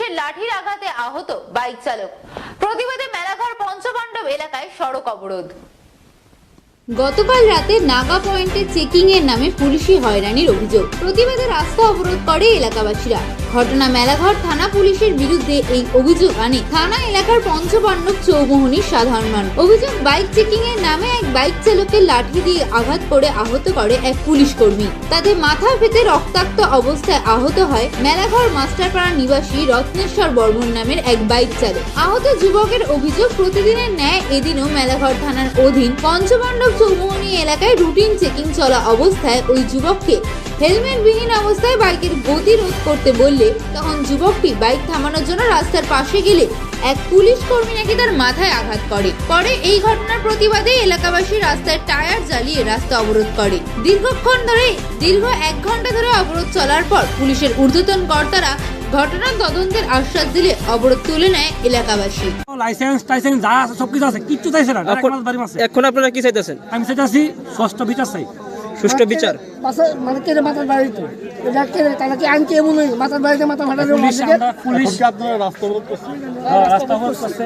পুলিশের লাঠির আঘাতে আহত বাইক চালক। প্রতিবাদে মেলাঘর পঞ্চপাণ্ডব এলাকায় সড়ক অবরোধ। গতকাল রাতে নাগা পয়েন্টে চেকিং এর নামে পুলিশি হয়রানির অভিযোগ। প্রতিবাদে রাস্তা অবরোধ করে এলাকাবাসীরা। ঘটনা মেলাঘর থানা পুলিশের বিরুদ্ধে এই অভিযোগ আনে থানা এলাকার পঞ্চপাণ্ডব চৌমোহনীর সাধারণ মানুষ। অভিযোগ, বাইক চেকিং এর নামে এক বাইক চালককে লাঠি দিয়ে আঘাত করে আহত করে এক পুলিশ কর্মী। তাতে মাথা ফেটে রক্তাক্ত অবস্থায় আহত হয় মেলাঘর মাস্টারপাড়া নিবাসী রত্নেশ্বর বর্মন নামের এক বাইক চালক। আহত যুবকের অভিযোগ, প্রতিদিনের ন্যায় এদিনও মেলাঘর থানার অধীন পঞ্চপাণ্ডব চৌমোহনী এলাকায় রুটিন চেকিং চলা অবস্থায় ওই যুবককে হেলমেটবিহীন অবস্থায় বাইকের গতি রোধ করতে বললে তখন যুবকটি বাইক থামানোর জন্য রাস্তার পাশে গেলে এক পুলিশ কর্মী নাকি তার মাথায় আঘাত করে। পরে এই ঘটনার প্রতিবাদে এলাকাবাসী রাস্তায় টায়ার জ্বালিয়ে রাস্তা অবরোধ করে। দীর্ঘ 1 ঘন্টা ধরে অবরোধ চলার পর পুলিশের ঊর্ধ্বতন কর্তারা ঘটনার তদন্তের আশ্বাস দিলে অবরোধ তুলে নেয় এলাকাবাসী। লাইসেন্স টাইসেন্স যা আছে সবকিছু আছে, কিচ্ছু চাইছে না। এখন আপনারা কি চাইতেছেন? আমি চাইতেছি সুষ্ঠু বিচার চাই। সুষ্ঠু বিচার মানে কেটে মাথার বাড়িতে এটা কেটে তাহলে কি আনতে এমন মাথার বাড়িতে মাথা ফাটালে পুলিশ রাস্তা অবরোধ করছে।